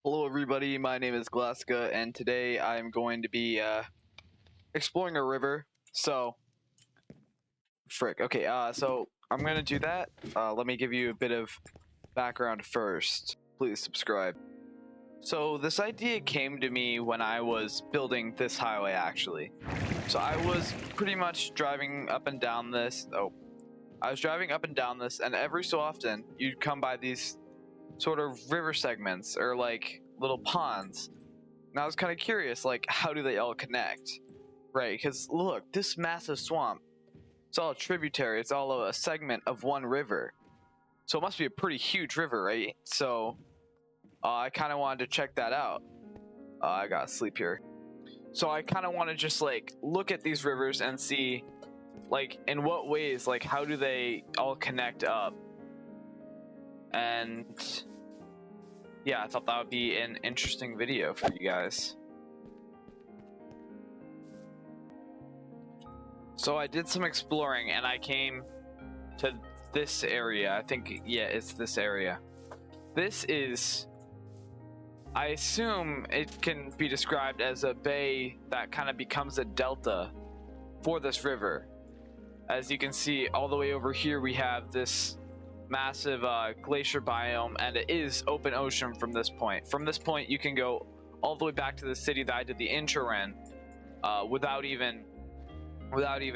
Hello everybody, my name is Glaska, and today I'm going to be exploring a river. So I'm going to do that. Let me give you a bit of background first. Please subscribe. So this idea came to me when I was building this highway, actually. So I was pretty much driving up and down this. And every so often you'd come by these sort of river segments or like little ponds. And I was kind of curious, like, how do they all connect? Right, because look, this massive swamp, it's all a tributary, it's all a segment of one river. So it must be a pretty huge river, right? So I kind of wanted to check that out. I gotta sleep here. So I kind of want to just like look at these rivers and see, like, in what ways, like, how do they all connect up? And yeah, I thought that would be an interesting video for you guys. So I did some exploring and I came to this area. I think, yeah, it's this area. This is, I assume it can be described as a bay that kind of becomes a delta for this river. As you can see, all the way over here we have this massive glacier biome, and it is open ocean from this point. From this point you can go all the way back to the city that I did the intro in without even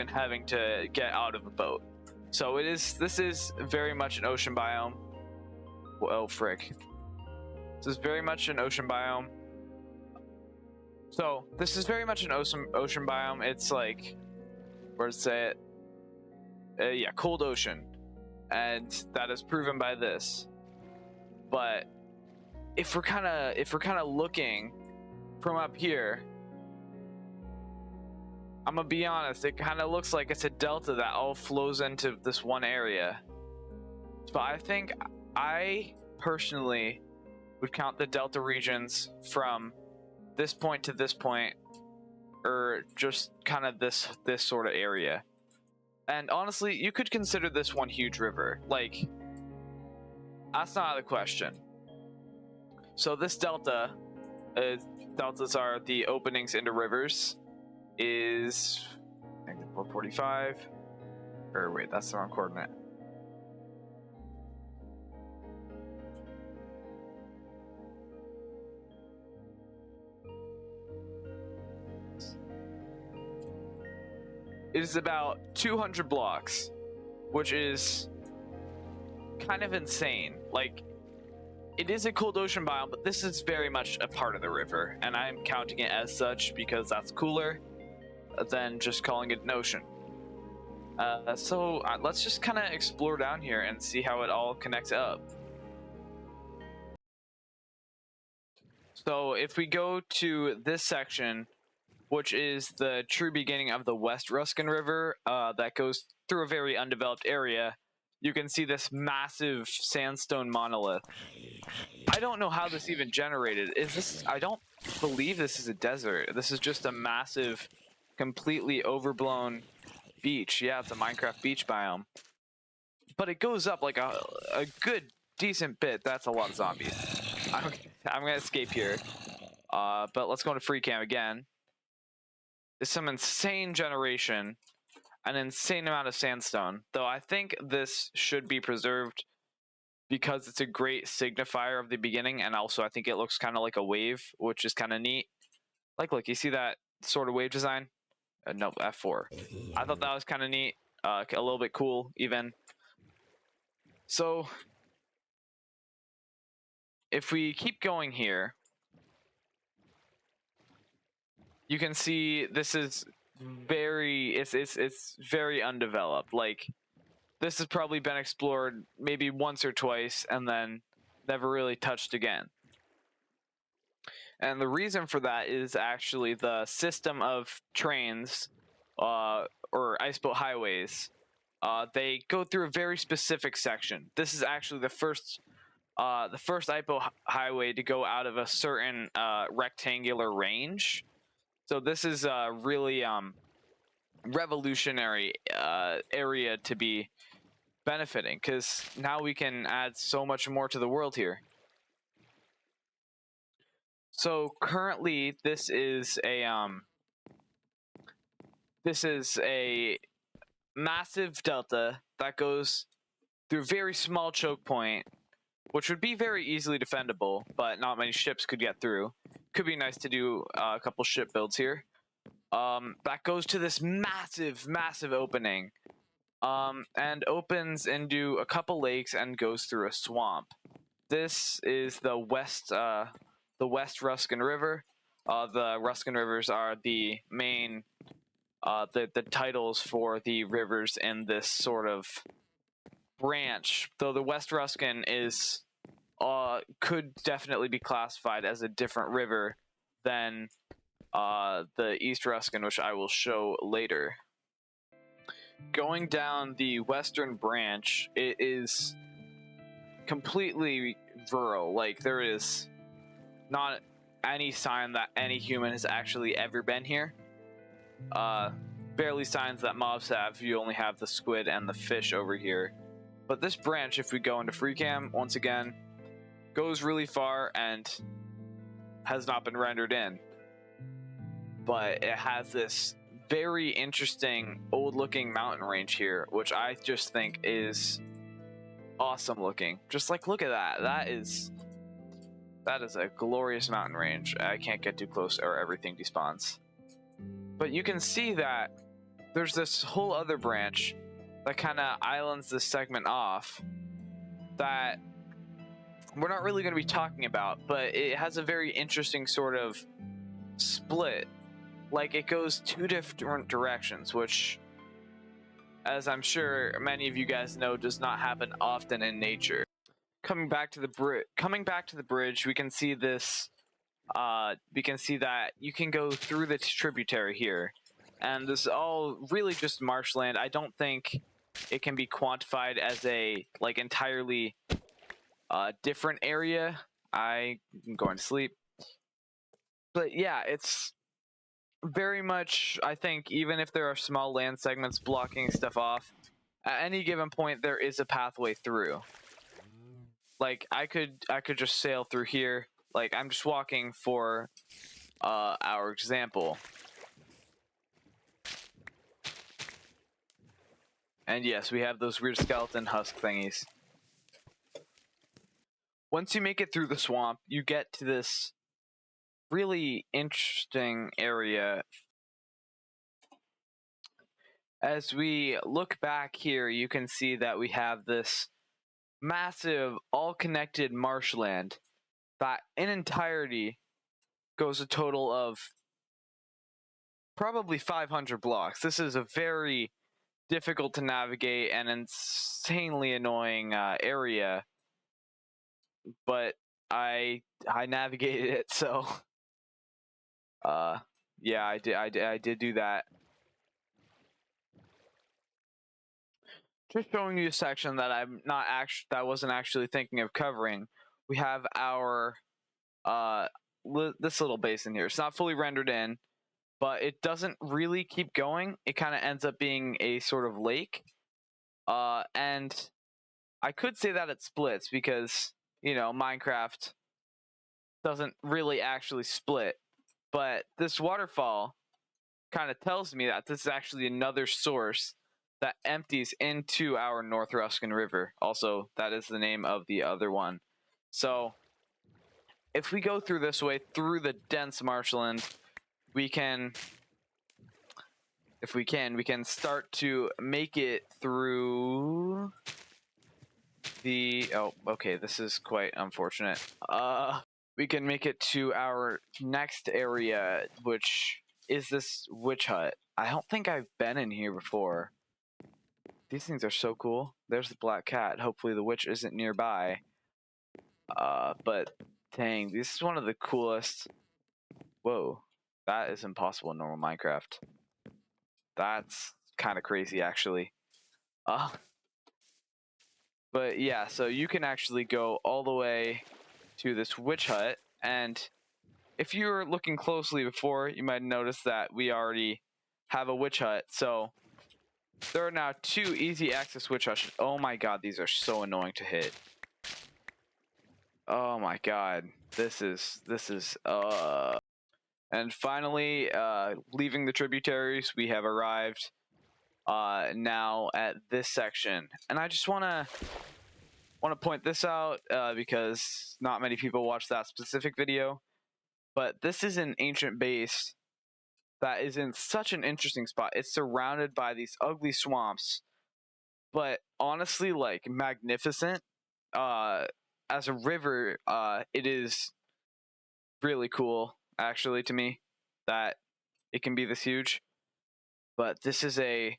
having to get out of a boat. So this is very much an ocean biome. Oh frick. This is very much an ocean biome. So this is very much an ocean biome. It's like, where to say it? Yeah, cold ocean. And that is proven by this. But if we're kind of looking from up here, I'm gonna be honest, it kind of looks like it's a delta that all flows into this one area. But I think I personally would count the delta regions from this point to this point, or just kind of this sort of area. And honestly, you could consider this one huge river. Like, that's not out of the question. So this delta, deltas are the openings into rivers, is 445. Or wait, that's the wrong coordinate. It is about 200 blocks, which is kind of insane. Like, it is a cold ocean biome, but this is very much a part of the river, and I'm counting it as such because that's cooler than just calling it an ocean. So let's just kind of explore down here and see how it all connects up. So if we go to this section, which is the true beginning of the West Ruskin River that goes through a very undeveloped area, you can see this massive sandstone monolith. I don't know how this even generated. I don't believe this is a desert. This is just a massive, completely overblown beach. Yeah, it's a Minecraft beach biome. But it goes up like a good, decent bit. That's a lot of zombies. I'm going to escape here. But let's go into free cam again. Is some insane generation, an insane amount of sandstone, though I think this should be preserved because it's a great signifier of the beginning, and also I think it looks kind of like a wave, which is kind of neat. Like, look, you see that sort of wave design? No, F4. I thought that was kind of neat, a little bit cool even. So if we keep going here, you can see this is it's very undeveloped. Like, this has probably been explored maybe once or twice and then never really touched again. And the reason for that is actually the system of trains or iceboat highways. They go through a very specific section. This is actually the first iceboat highway to go out of a certain rectangular range. So this is a really revolutionary area to be benefiting, because now we can add so much more to the world here. So currently, this is a massive delta that goes through a very small choke point, which would be very easily defendable, but not many ships could get through. Could be nice to do a couple ship builds here. That goes to this massive opening, and opens into a couple lakes and goes through a swamp. This is the West Ruskin River. The Ruskin rivers are the main, the titles for the rivers in this sort of branch. Though the West Ruskin is, could definitely be classified as a different river than the East Ruskin, which I will show later. Going down the western branch, it is completely rural. Like, there is not any sign that any human has actually ever been here. Barely signs that mobs have. You only have the squid and the fish over here. But this branch, if we go into FreeCam, once again, goes really far and has not been rendered in. But it has this very interesting old-looking mountain range here, which I just think is awesome looking. Just like, look at that. That is a glorious mountain range. I can't get too close or everything despawns. But you can see that there's this whole other branch that kind of islands this segment off that we're not really going to be talking about, but it has a very interesting sort of split. Like, it goes two different directions, which, as I'm sure many of you guys know, does not happen often in nature. Coming back to the bridge, we can see this. We can see that you can go through the tributary here, and this is all really just marshland. I don't think it can be quantified as a entirely different area. I'm going to sleep, but yeah, it's very much, I think, even if there are small land segments blocking stuff off, at any given point there is a pathway through. Like, I could just sail through here. Like, I'm just walking for our example. And yes, we have those weird skeleton husk thingies. Once you make it through the swamp, you get to this really interesting area. As we look back here, you can see that we have this massive, all-connected marshland that in entirety goes a total of probably 500 blocks. This is a very difficult to navigate and insanely annoying area, but I navigated it, so yeah, I did do that. Just showing you a section that I wasn't actually thinking of covering. We have our this little basin here. It's not fully rendered in, but it doesn't really keep going. It kind of ends up being a sort of lake, and I could say that it splits because, you know, Minecraft doesn't really actually split, but this waterfall kind of tells me that this is actually another source that empties into our North Ruskin River. Also, that is the name of the other one. So if we go through this way, through the dense marshland, we can start to make it through the, oh, okay, this is quite unfortunate. We can make it to our next area, which is this witch hut. I don't think I've been in here before. These things are so cool. There's the black cat. Hopefully the witch isn't nearby. But dang, this is one of the coolest. Whoa, that is impossible in normal Minecraft. That's kind of crazy, actually. But yeah, so you can actually go all the way to this witch hut, and if you were looking closely before, you might notice that we already have a witch hut. So there are now 2 easy access witch huts. Oh my god, these are so annoying to hit. Oh my god. This is and finally, leaving the tributaries, we have arrived now at this section, and I just want to point this out because not many people watch that specific video, but this is an ancient base that is in such an interesting spot. It's surrounded by these ugly swamps, but honestly, like, magnificent. As a river, it is really cool, actually, to me, that it can be this huge. But this is a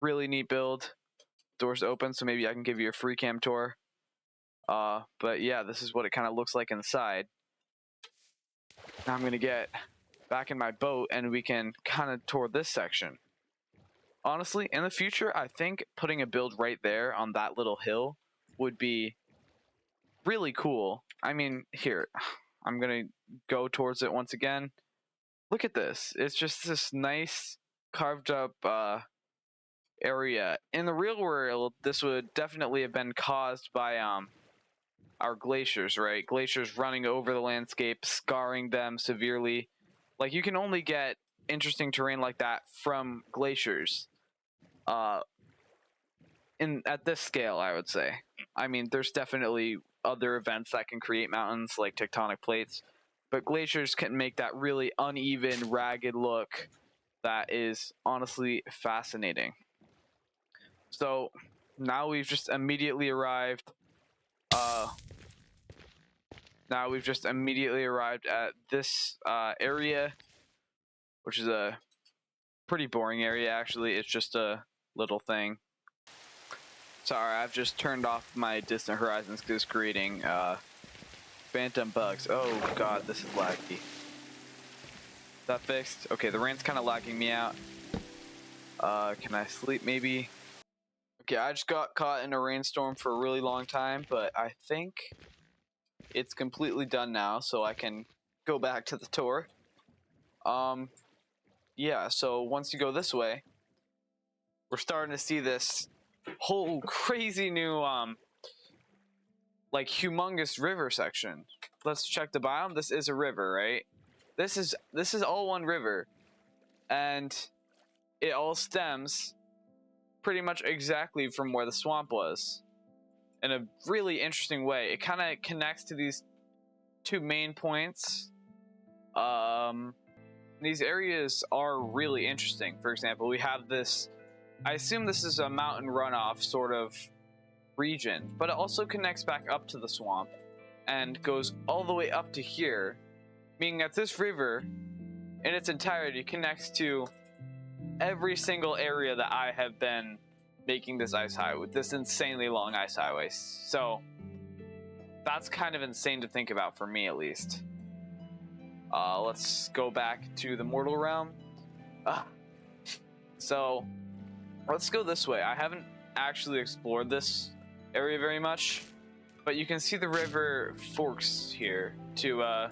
really neat build. Doors open, so maybe I can give you a free cam tour. But yeah, this is what it kind of looks like inside. Now I'm gonna get back in my boat and we can kind of tour this section. Honestly, in the future, I think putting a build right there on that little hill would be really cool. I mean, here, I'm gonna go towards it once again. Look at this. It's just this nice carved up area. In the real world, this would definitely have been caused by our glaciers, right? Glaciers running over the landscape, scarring them severely. Like, you can only get interesting terrain like that from glaciers. At this scale, I would say. I mean, there's definitely other events that can create mountains, like tectonic plates, but glaciers can make that really uneven, ragged look that is honestly fascinating. So now we've just immediately arrived. Now we've just immediately arrived at this area, which is a pretty boring area, actually. It's just a little thing. Sorry, I've just turned off my distant horizons because it's creating phantom bugs. Oh god, this is laggy. Is that fixed? Okay, the rain's kind of lagging me out. Can I sleep maybe? Okay, I just got caught in a rainstorm for a really long time, but I think it's completely done now, so I can go back to the tour. Yeah, so once you go this way, we're starting to see this whole crazy new like humongous river section. Let's check the biome. This is a river, right? This is all one river, and it all stems pretty much exactly from where the swamp was in a really interesting way. It kind of connects to these two main points. These areas are really interesting. For example, we have this, I assume this is a mountain runoff sort of region, but it also connects back up to the swamp and goes all the way up to here, meaning that this river in its entirety connects to every single area that I have been making this ice highway with, this insanely long ice highway. So that's kind of insane to think about, for me at least. Let's go back to the mortal realm. So let's go this way. I haven't actually explored this area very much, but you can see the river forks here to a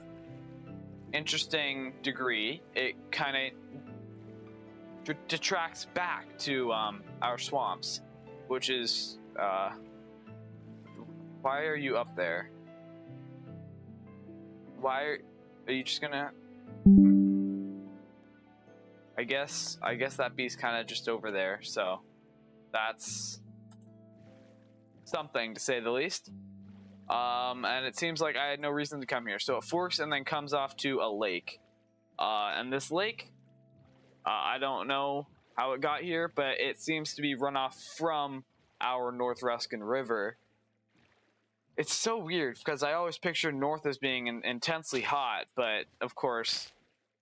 interesting degree. It kind of detracts back to our swamps, which is why are you up there? Why are you just gonna? I guess that beast kind of just over there, so that's something to say the least. And it seems like I had no reason to come here, so it forks and then comes off to a lake. And this lake, I don't know how it got here, but it seems to be runoff from our North Ruskin River. It's so weird because I always picture North as being intensely hot, but of course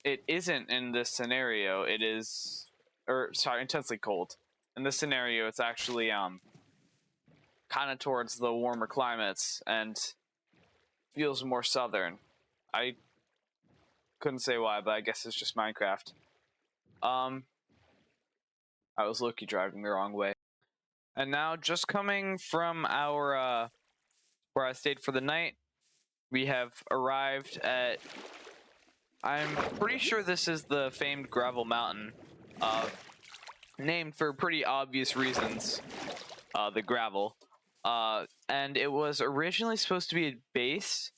it isn't in this scenario. It is, or sorry, intensely cold. In this scenario, it's actually kind of towards the warmer climates and feels more southern. I couldn't say why, but I guess it's just Minecraft. I was low-key driving the wrong way. And now, just coming from our where I stayed for the night, we have arrived at, I'm pretty sure this is the famed Gravel Mountain, named for pretty obvious reasons, the gravel. And it was originally supposed to be a base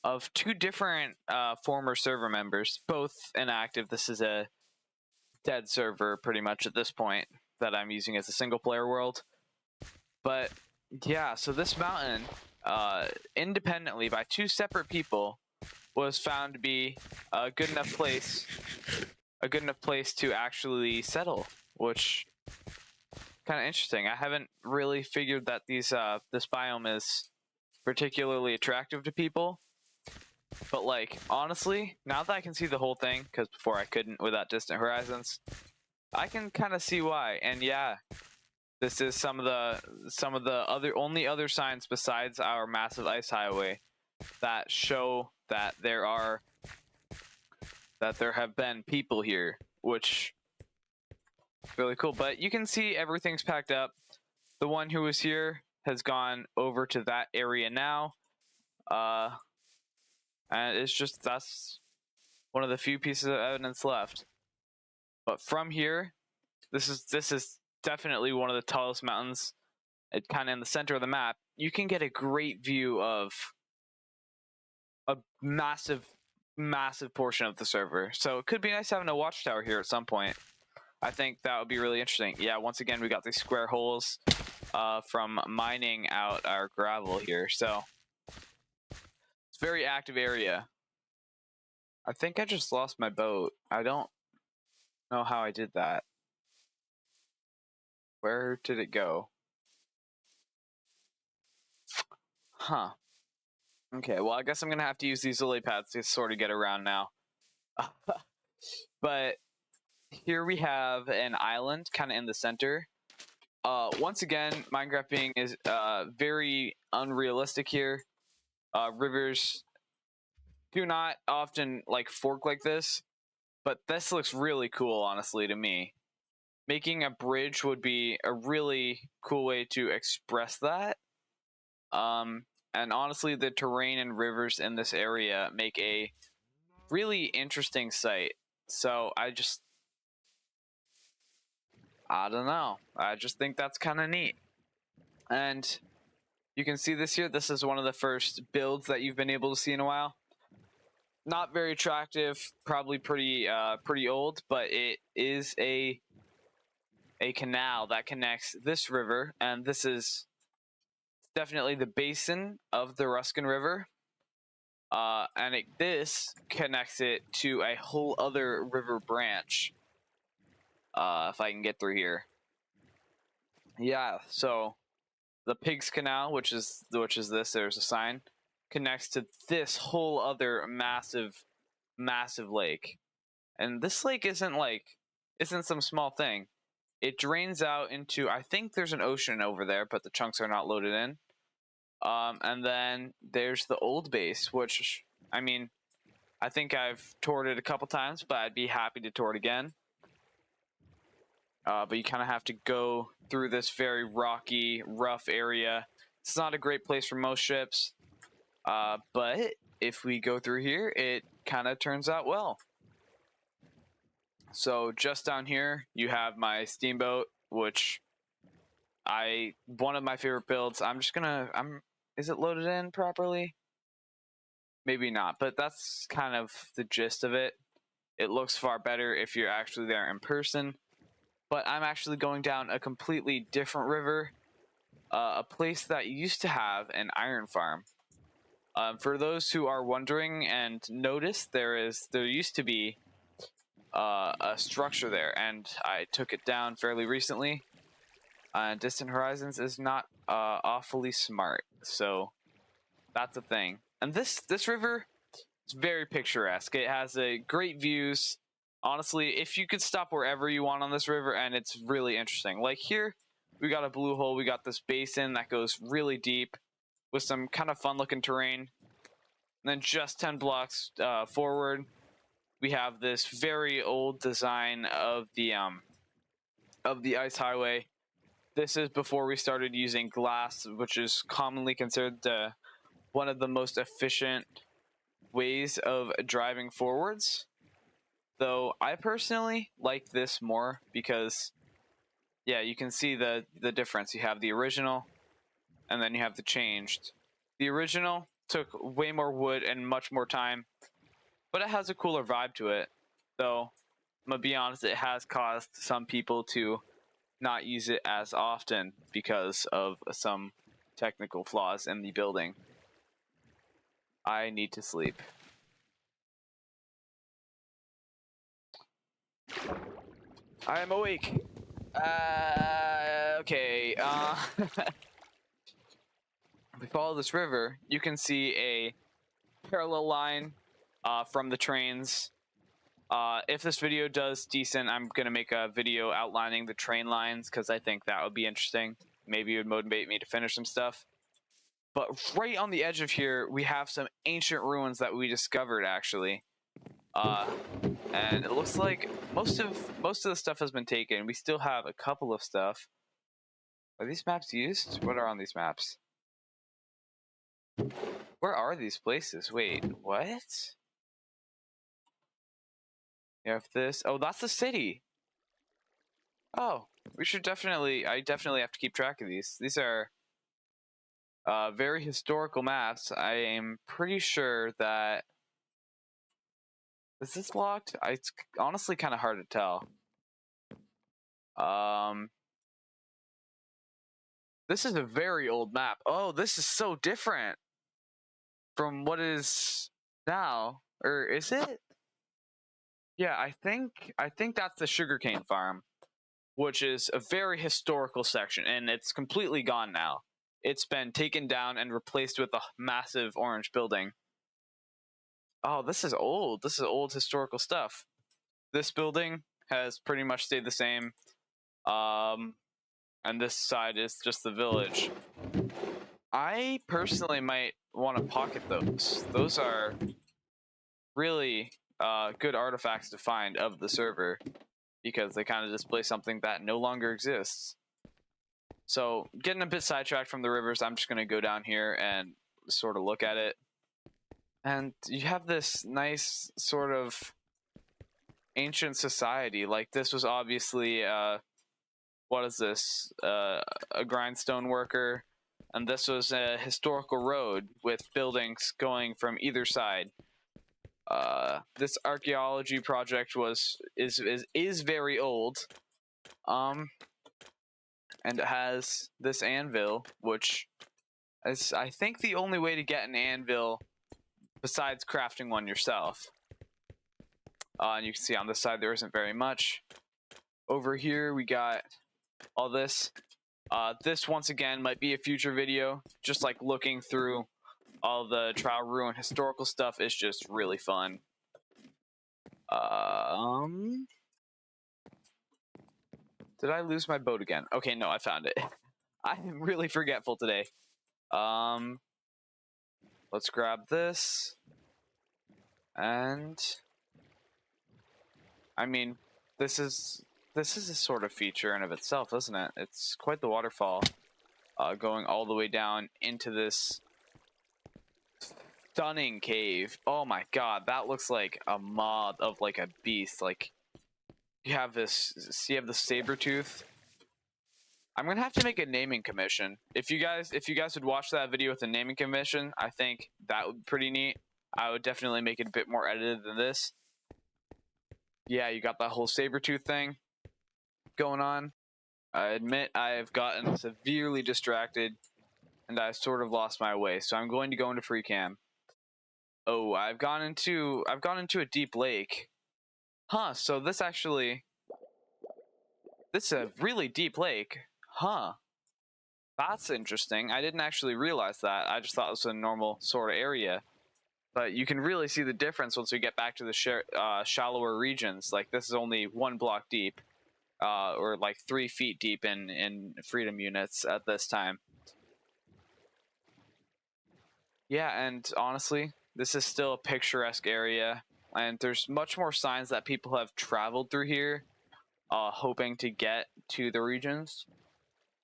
of two different former server members, both inactive. This is a dead server pretty much at this point that I'm using as a single player world. But yeah, so this mountain, independently by two separate people, was found to be a good enough place to actually settle, which kind of interesting. I haven't really figured that this biome is particularly attractive to people, but like honestly, now that I can see the whole thing, because before I couldn't without Distant Horizons, I can kind of see why. And yeah, this is some of the only other signs besides our massive ice highway that show that there have been people here, which is really cool. But you can see everything's packed up. The one who was here has gone over to that area now. And it's just, that's one of the few pieces of evidence left. But from here, this is definitely one of the tallest mountains. It kind of in the center of the map. You can get a great view of a massive portion of the server. So it could be nice having a watchtower here at some point. I think that would be really interesting. Yeah, once again, we got these square holes from mining out our gravel here. So it's a very active area. I think I just lost my boat. I don't know how I did that. Where did it go? Huh. Okay, well, I guess I'm going to have to use these lily pads to sort of get around now. But here we have an island kind of in the center. Once again, Minecraft being is very unrealistic here. Rivers do not often like fork like this, but this looks really cool, honestly, to me. Making a bridge would be a really cool way to express that. And honestly, the terrain and rivers in this area make a really interesting sight. So I don't know. I just think that's kind of neat. And you can see this here. This is one of the first builds that you've been able to see in a while. Not very attractive, probably pretty old, but it is a canal that connects this river, and this is definitely the basin of the Ruskin River. And this connects it to a whole other river branch. If I can get through here. Yeah, so the Pigs Canal, which is this, there's a sign, connects to this whole other massive lake. And this lake isn't some small thing. It drains out into, I think there's an ocean over there, but the chunks are not loaded in. And then there's the old base, which, I mean, I think I've toured it a couple times, but I'd be happy to tour it again. But you kind of have to go through this very rocky, rough area. It's not a great place for most ships, but if we go through here, it kind of turns out well. So just down here, you have my steamboat, which one of my favorite builds. Is it loaded in properly? Maybe not, but that's kind of the gist of it. It looks far better if you're actually there in person. But I'm actually going down a completely different river, a place that used to have an iron farm. For those who are wondering and notice, there used to be a structure there, and I took it down fairly recently. Distant Horizons is not awfully smart, so that's a thing. And this river is very picturesque. It has great views. Honestly, if you could stop wherever you want on this river, and it's really interesting. Like here, we got a blue hole. We got this basin that goes really deep with some kind of fun-looking terrain. And then just 10 blocks forward, we have this very old design of the ice highway. This is before we started using glass, which is commonly considered one of the most efficient ways of driving forwards. Though I personally like this more because, yeah, you can see the difference. You have the original, and then you have the changed. The original took way more wood and much more time, but it has a cooler vibe to it. Though, I'm gonna be honest, it has caused some people to not use it as often because of some technical flaws in the building. I need to sleep. I am awake. Okay. If we follow this river, you can see a parallel line from the trains. If this video does decent, I'm gonna make a video outlining the train lines because I think that would be interesting. Maybe it would motivate me to finish some stuff. But right on the edge of here, we have some ancient ruins that we discovered actually. And it looks like most of the stuff has been taken. We still have a couple of stuff. Are these maps used? What are on these maps? Where are these places? Wait, what? You have this. Oh, that's the city. Oh, we should definitely. I definitely have to keep track of these. These are very historical maps. I am pretty sure that. Is this locked? It's honestly kind of hard to tell. This is a very old map. Oh, this is so different from what is now. Or is it? Yeah, I think that's the sugarcane farm, which is a very historical section, and it's completely gone now. It's been taken down and replaced with a massive orange building. Oh, this is old. This is old historical stuff. This building has pretty much stayed the same. And this side is just the village. I personally might want to pocket those. Those are really good artifacts to find of the server because they kind of display something that no longer exists. So, getting a bit sidetracked from the rivers, I'm just going to go down here and sort of look at it. And you have this nice sort of ancient society. Like, this was obviously, what is this? A grindstone worker. And this was a historical road with buildings going from either side. This archaeology project is very old. And it has this anvil, which is, I think, the only way to get an anvil besides crafting one yourself. And you can see on this side there isn't very much. Over here we got all this. This once again might be a future video. Just like looking through all the Trial Ruin historical stuff is just really fun. Did I lose my boat again? Okay, no, I found it. I'm really forgetful today. Let's grab this. And I mean, this is a sort of feature in of itself, isn't it? It's quite the waterfall, going all the way down into this stunning cave. Oh my god, that looks like a mod of like a beast. Like, you have this, see, you have the saber tooth. I'm gonna have to make a naming commission. If you guys would watch that video with a naming commission, I think that would be pretty neat. I would definitely make it a bit more edited than this. Yeah, you got that whole saber tooth thing going on. I admit I've gotten severely distracted and I've sort of lost my way, so I'm going to go into free cam. Oh, I've gone into a deep lake. Huh, so this is a really deep lake. Huh. That's interesting. I didn't actually realize that. I just thought it was a normal sort of area. But you can really see the difference once we get back to the shallower regions. Like, this is only 1 block deep. Or like 3 feet deep in freedom units at this time. Yeah, and honestly, this is still a picturesque area. And there's much more signs that people have traveled through here, hoping to get to the regions.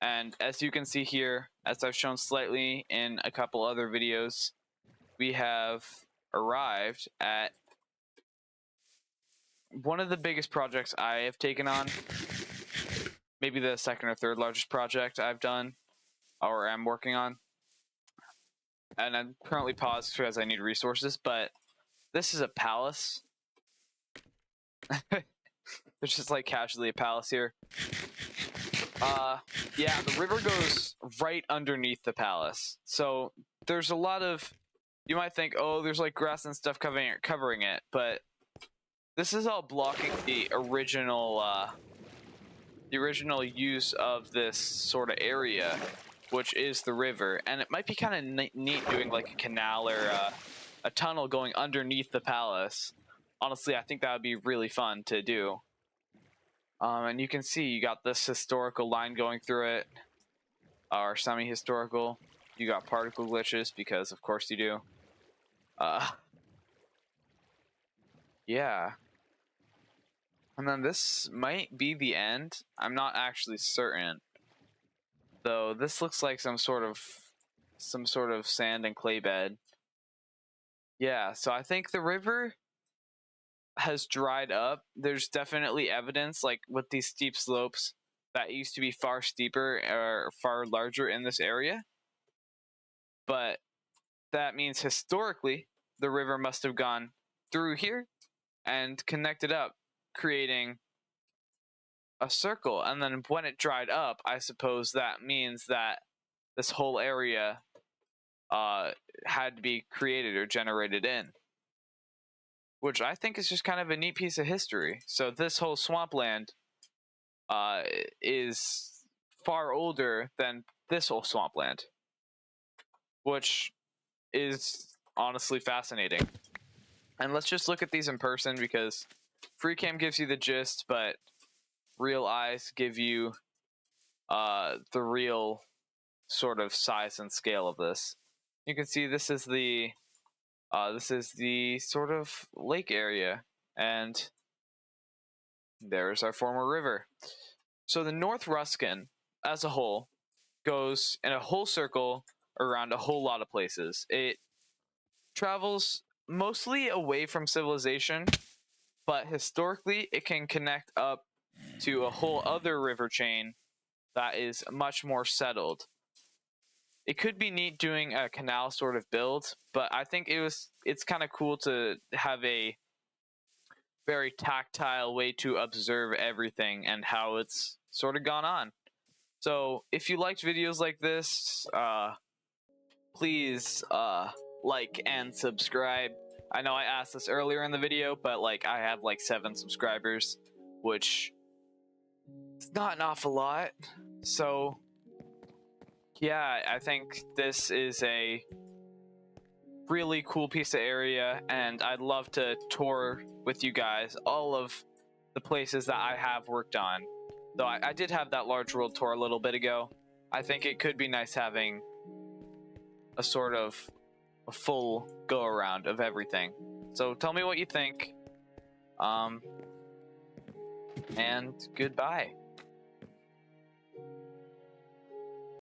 And as you can see here, as I've shown slightly in a couple other videos, we have arrived at one of the biggest projects I have taken on. Maybe the second or third largest project I've done or am working on. and I'm currently paused because I need resources, but this is a palace. There's just like casually a palace here. Yeah, the river goes right underneath the palace. So there's a lot of, you might think, oh, there's like grass and stuff covering it, but this is all blocking the original use of this sort of area, which is the river. And it might be kind of neat doing like a canal or a tunnel going underneath the palace. Honestly, I think that would be really fun to do. And you can see you got this historical line going through it, or semi-historical. You got particle glitches because of course you do. Yeah. And then this might be the end. I'm not actually certain. Though this looks like some sort of sand and clay bed. Yeah, so I think the river has dried up. There's definitely evidence, like with these steep slopes, that used to be far steeper or far larger in this area. But that means historically, the river must have gone through here and connected up, creating a circle. And then when it dried up, I suppose that means that this whole area had to be created or generated in, which I think is just kind of a neat piece of history. So this whole swampland is far older than this whole swampland, which is honestly fascinating. And let's just look at these in person, because FreeCam gives you the gist, but real eyes give you the real sort of size and scale of this. You can see this is the sort of lake area, and there's our former river. So the North Ruskin as a whole goes in a whole circle around a whole lot of places. It travels mostly away from civilization, but historically it can connect up to a whole other river chain that is much more settled. It could be neat doing a canal sort of build, but I think it's kind of cool to have a very tactile way to observe everything and how it's sort of gone on. So if you liked videos like this, please like and subscribe. I know I asked this earlier in the video, but like I have like 7 subscribers, which is not an awful lot. So yeah, I think this is a really cool piece of area, and I'd love to tour with you guys all of the places that I have worked on. Though I did have that large world tour a little bit ago. I think it could be nice having a sort of a full go around of everything. So tell me what you think. And goodbye.